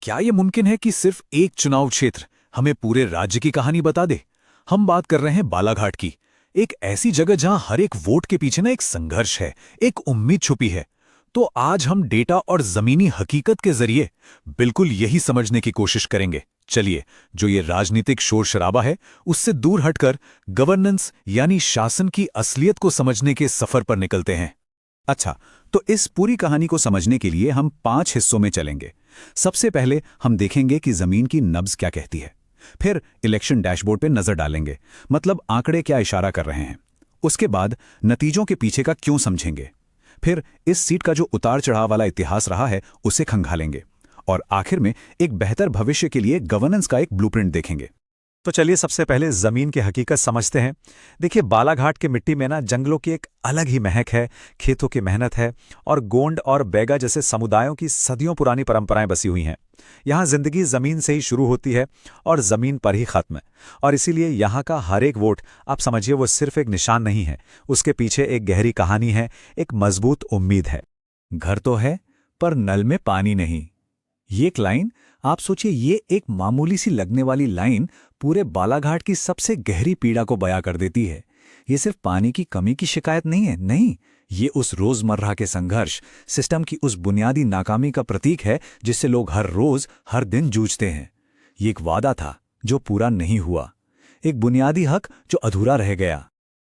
क्या ये मुमकिन है कि सिर्फ एक चुनाव क्षेत्र हमें पूरे राज्य की कहानी बता दे? हम बात कर रहे हैं बालाघाट की, एक ऐसी जगह जहां हर एक वोट के पीछे ना एक संघर्ष है, एक उम्मीद छुपी है। तो आज हम डेटा और जमीनी हकीकत के जरिए बिल्कुल यही समझने की कोशिश करेंगे। चलिए, जो ये राजनीतिक शोर शराबा है उससे दूर हटकर गवर्नेंस यानी शासन की असलियत को समझने के सफर पर निकलते हैं। अच्छा, तो इस पूरी कहानी को समझने के लिए हम 5 हिस्सों में चलेंगे। सबसे पहले हम देखेंगे कि जमीन की नब्ज क्या कहती है। फिर इलेक्शन डैशबोर्ड पे नजर डालेंगे, मतलब आंकड़े क्या इशारा कर रहे हैं। उसके बाद नतीजों के पीछे का क्यों समझेंगे। फिर इस सीट का जो उतार चढ़ाव वाला इतिहास रहा है उसे खंगालेंगे। और आखिर में एक बेहतर भविष्य के लिए गवर्नेंस का एक ब्लूप्रिंट देखेंगे। तो चलिए सबसे पहले जमीन की हकीकत समझते हैं। देखिए, बालाघाट के मिट्टी में ना जंगलों की एक अलग ही महक है, खेतों की मेहनत है और गोंड और बैगा जैसे समुदायों की सदियों पुरानी परंपराएं बसी हुई हैं। यहाँ जिंदगी जमीन से ही शुरू होती है और जमीन पर ही खत्म। और इसीलिए यहाँ का हर एक वोट, आप समझिए, वो सिर्फ एक निशान नहीं है, उसके पीछे एक गहरी कहानी है, एक मजबूत उम्मीद है। घर तो है पर नल में पानी नहीं। ये एक लाइन, आप सोचिए, ये एक मामूली सी लगने वाली लाइन पूरे बालाघाट की सबसे गहरी पीड़ा को बयां कर देती है। ये सिर्फ पानी की कमी की शिकायत नहीं है, नहीं, ये उस रोजमर्रा के संघर्ष, सिस्टम की उस बुनियादी नाकामी का प्रतीक है जिससे लोग हर रोज हर दिन जूझते हैं। ये एक वादा था जो पूरा नहीं हुआ, एक बुनियादी हक जो अधूरा रह गया।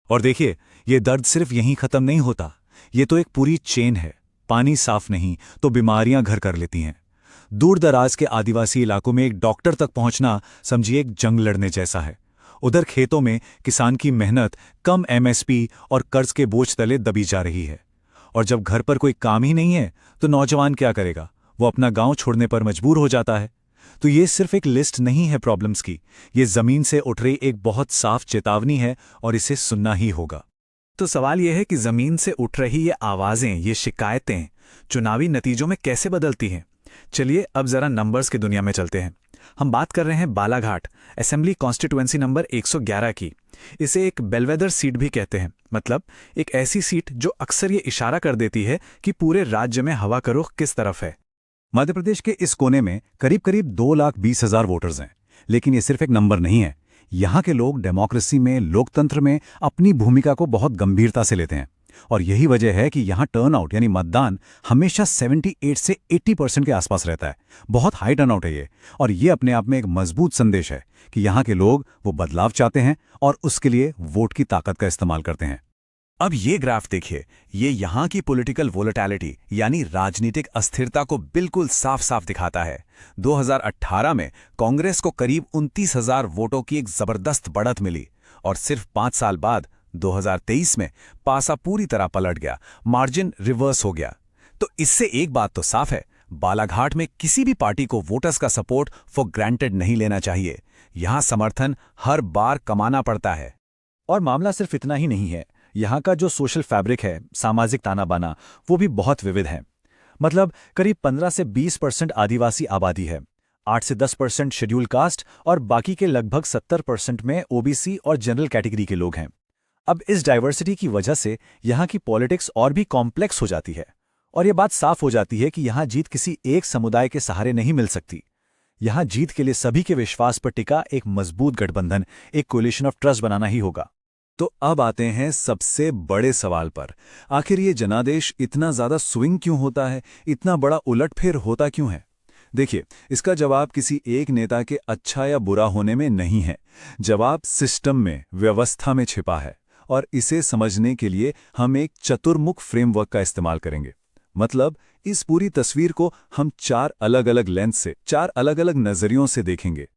और देखिए, ये दर्द सिर्फ यहीं खत्म नहीं होता, ये तो एक पूरी चेन है। पानी साफ नहीं तो बीमारियां घर कर लेती हैं। दूर दराज के आदिवासी इलाकों में एक डॉक्टर तक पहुंचना समझिए एक जंग लड़ने जैसा है। उधर खेतों में किसान की मेहनत कम एमएसपी और कर्ज के बोझ तले दबी जा रही है। और जब घर पर कोई काम ही नहीं है तो नौजवान क्या करेगा? वो अपना गांव छोड़ने पर मजबूर हो जाता है। तो ये सिर्फ एक लिस्ट नहीं है प्रॉब्लम्स की, ये जमीन से उठ रही एक बहुत साफ चेतावनी है और इसे सुनना ही होगा। तो सवाल यह है कि जमीन से उठ रही ये आवाजें, ये शिकायतें चुनावी नतीजों में कैसे बदलती हैं? चलिए अब जरा नंबर्स की दुनिया में चलते हैं। हम बात कर रहे हैं बालाघाट असेंबली कॉन्स्टिट्यूएंसी नंबर 111 की। इसे एक बेलवेदर सीट भी कहते हैं, मतलब एक ऐसी सीट जो अक्सर ये इशारा कर देती है कि पूरे राज्य में हवा का रुख किस तरफ है। मध्य प्रदेश के इस कोने में करीब करीब 2,20,000 वोटर्स हैं। लेकिन ये सिर्फ एक नंबर नहीं है। यहाँ के लोग डेमोक्रेसी में, लोकतंत्र में अपनी भूमिका को बहुत गंभीरता से लेते हैं। और यही वजह है कि यहाँ टर्नआउट यानी मतदान हमेशा 78 से 80% के आसपास रहता है। बहुत हाई टर्नआउट है ये। और ये अपने आप में एक मजबूत संदेश है कि यहाँ के लोग वो बदलाव चाहते हैं और उसके लिए वोट की ताकत का इस्तेमाल करते हैं। अब ये ग्राफ देखिए, ये यहाँ की पॉलिटिकल वोलेटिलिटी यानी राजनीतिक अस्थिरता को बिल्कुल साफ साफ दिखाता है। 2018 में कांग्रेस को करीब 29,000 वोटों की एक जबरदस्त बढ़त मिली और सिर्फ 5 साल बाद 2023 में पासा पूरी तरह पलट गया, मार्जिन रिवर्स हो गया। तो इससे एक बात तो साफ है, बालाघाट में किसी भी पार्टी को वोटर्स का सपोर्ट फॉर ग्रांटेड नहीं लेना चाहिए। यहां समर्थन हर बार कमाना पड़ता है। और मामला सिर्फ इतना ही नहीं है, यहाँ का जो सोशल फैब्रिक है, सामाजिक ताना बाना, वो भी बहुत विविध है। मतलब करीब 15 से 20% आदिवासी आबादी है, 8 से 10% शेड्यूल कास्ट और बाकी के लगभग 70% में ओबीसी और जनरल कैटेगरी के लोग हैं। अब इस डाइवर्सिटी की वजह से यहाँ की पॉलिटिक्स और भी कॉम्प्लेक्स हो जाती है। और ये बात साफ हो जाती है कि यहाँ जीत किसी एक समुदाय के सहारे नहीं मिल सकती। यहाँ जीत के लिए सभी के विश्वास पर टिका एक मजबूत गठबंधन, एक कोलिशन ऑफ ट्रस्ट बनाना ही होगा। तो अब आते हैं सबसे बड़े सवाल पर। आखिर ये जनादेश इतना ज्यादा स्विंग क्यों होता है, इतना बड़ा उलटफेर होता क्यों है? देखिए, इसका जवाब किसी एक नेता के अच्छा या बुरा होने में नहीं है। जवाब सिस्टम में, व्यवस्था में छिपा है। और इसे समझने के लिए हम एक चतुर्मुख फ्रेमवर्क का इस्तेमाल करेंगे। मतलब इस पूरी तस्वीर को हम 4 अलग-अलग लेंस से, 4 अलग-अलग नजरियों से देखेंगे।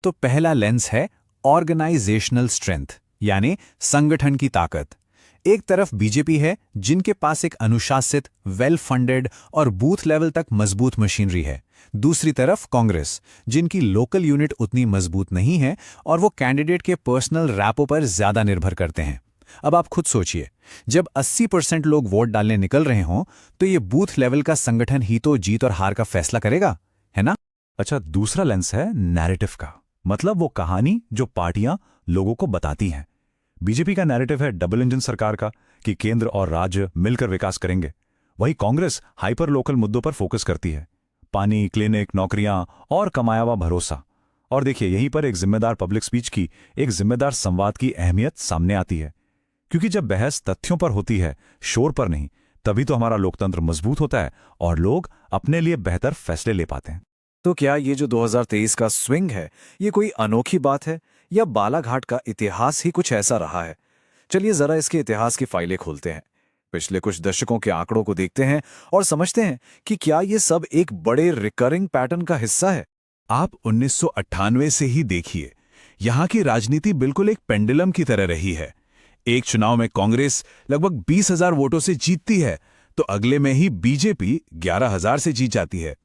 तो पहला लेंस है ऑर्गेनाइजेशनल स्ट्रेंथ, यानी संगठन की ताकत। एक तरफ बीजेपी है, जिनके पास एक अनुशासित, वेल फंडेड और बूथ लेवल तक मजबूत मशीनरी है। दूसरी तरफ कांग्रेस, जिनकी लोकल यूनिट उतनी मजबूत नहीं है और वो कैंडिडेट के पर्सनल रैपो पर ज्यादा निर्भर करते हैं। अब आप खुद सोचिए, जब 80% लोग वोट डालने निकल रहे हों तो ये बूथ लेवल का संगठन ही तो जीत और हार का फैसला करेगा, है ना? अच्छा, दूसरा लेंस है नैरेटिव का, मतलब वो कहानी जो पार्टियां लोगों को बताती हैं। बीजेपी का नैरेटिव है डबल इंजन सरकार का, कि केंद्र और राज्य मिलकर विकास करेंगे। वहीं कांग्रेस हाइपर लोकल मुद्दों पर फोकस करती है। पानी, क्लिनिक, नौकरियां और कमाया हुआ भरोसा। और देखिए, यहीं पर एक जिम्मेदार पब्लिक स्पीच की, एक जिम्मेदार संवाद की अहमियत सामने आती है। क्योंकि जब बहस तथ्यों पर होती है, शोर पर नहीं, तभी तो हमारा लोकतंत्र मजबूत होता है और लोग अपने लिए बेहतर फैसले ले पाते हैं। तो क्या ये जो 2023 का स्विंग है, ये कोई अनोखी बात है या बालाघाट का इतिहास ही कुछ ऐसा रहा है? चलिए जरा इसके इतिहास की फाइलें खोलते हैं, पिछले कुछ दशकों के आंकड़ों को देखते हैं और समझते हैं कि क्या ये सब एक बड़े रिकरिंग पैटर्न का हिस्सा है। आप 1998 से ही देखिए, यहां की राजनीति बिल्कुल एक पेंडुलम की तरह रही है। एक चुनाव में कांग्रेस लगभग 20,000 वोटों से जीतती है, तो अगले में ही बीजेपी 11,000 से जीत जाती है।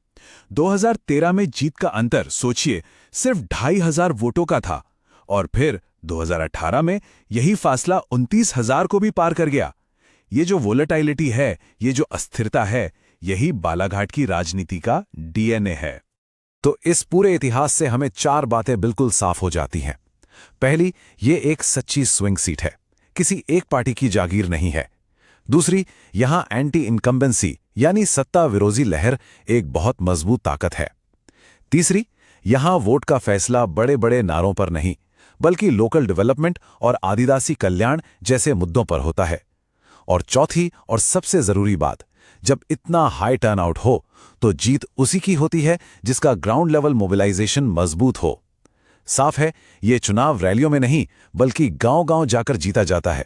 2013 में जीत का अंतर सोचिए सिर्फ 2,500 वोटों का था, और फिर 2018 में यही फासला 29,000 को भी पार कर गया। ये जो वोलेटाइलिटी है, ये जो अस्थिरता है, यही बालाघाट की राजनीति का डीएनए है। तो इस पूरे इतिहास से हमें 4 बातें बिल्कुल साफ हो जाती हैं। पहली, ये एक सच्ची स्विंग सीट है, किसी एक पार्टी की जागीर नहीं है। दूसरी, यहां एंटी इनकम्बेंसी यानी सत्ता विरोधी लहर एक बहुत मजबूत ताकत है। तीसरी, यहां वोट का फैसला बड़े बड़े नारों पर नहीं, बल्कि लोकल डेवलपमेंट और आदिवासी कल्याण जैसे मुद्दों पर होता है। और चौथी और सबसे जरूरी बात, जब इतना हाई टर्नआउट हो तो जीत उसी की होती है जिसका ग्राउंड लेवल मोबिलाइजेशन मजबूत हो। साफ है, ये चुनाव रैलियों में नहीं बल्कि गांव-गांव जाकर जीता जाता है।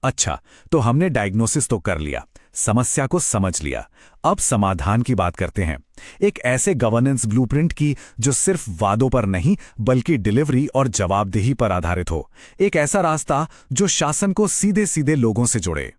अच्छा, तो हमने डायग्नोसिस तो कर लिया, समस्या को समझ लिया। अब समाधान की बात करते हैं, एक ऐसे गवर्नेंस ब्लूप्रिंट की जो सिर्फ वादों पर नहीं बल्कि डिलीवरी और जवाबदेही पर आधारित हो। एक ऐसा रास्ता जो शासन को सीधे सीधे लोगों से जोड़े।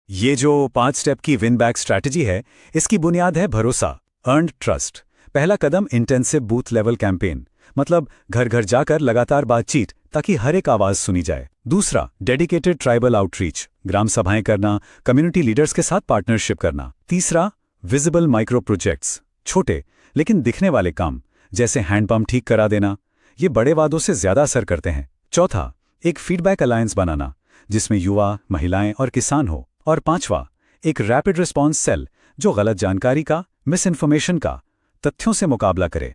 ये जो 5 स्टेप की विन बैक स्ट्रैटेजी है, इसकी बुनियाद है भरोसा, अर्न्ड ट्रस्ट। पहला कदम इंटेंसिव बूथ लेवल कैंपेन, मतलब घर घर जाकर लगातार बातचीत ताकि हर एक आवाज सुनी जाए। दूसरा, डेडिकेटेड ट्राइबल आउटरीच, ग्राम सभाएं करना, कम्युनिटी लीडर्स के साथ पार्टनरशिप करना। तीसरा, विजिबल माइक्रो प्रोजेक्ट्स, छोटे लेकिन दिखने वाले काम, जैसे हैंडपंप ठीक करा देना, ये बड़े वादों से ज्यादा असर करते हैं। चौथा, एक फीडबैक अलायंस बनाना जिसमें युवा, महिलाएं और किसान हो। और पांचवा, एक रैपिड रिस्पॉन्स सेल जो गलत जानकारी का, मिस इन्फॉर्मेशन का, तथ्यों से मुकाबला करे।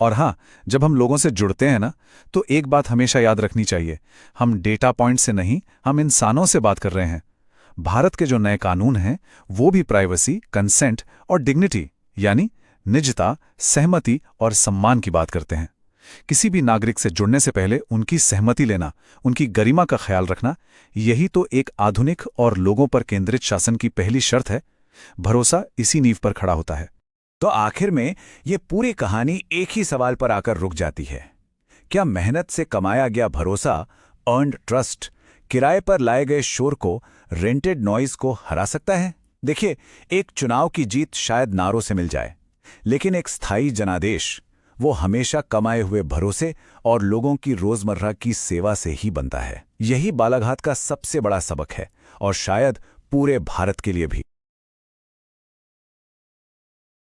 और हाँ, जब हम लोगों से जुड़ते हैं ना, तो एक बात हमेशा याद रखनी चाहिए, हम डेटा पॉइंट से नहीं, हम इंसानों से बात कर रहे हैं। भारत के जो नए कानून हैं, वो भी प्राइवेसी, कंसेंट और डिग्निटी यानी निजता, सहमति और सम्मान की बात करते हैं। किसी भी नागरिक से जुड़ने से पहले उनकी सहमति लेना, उनकी गरिमा का ख्याल रखना, यही तो एक आधुनिक और लोगों पर केंद्रित शासन की पहली शर्त है। भरोसा इसी नींव पर खड़ा होता है। तो आखिर में ये पूरी कहानी एक ही सवाल पर आकर रुक जाती है, क्या मेहनत से कमाया गया भरोसा, अर्न्ड ट्रस्ट, किराए पर लाए गए शोर को, रेंटेड नॉइज को हरा सकता है? देखिए, एक चुनाव की जीत शायद नारों से मिल जाए, लेकिन एक स्थायी जनादेश वो हमेशा कमाए हुए भरोसे और लोगों की रोजमर्रा की सेवा से ही बनता है। यही बालाघाट का सबसे बड़ा सबक है और शायद पूरे भारत के लिए भी।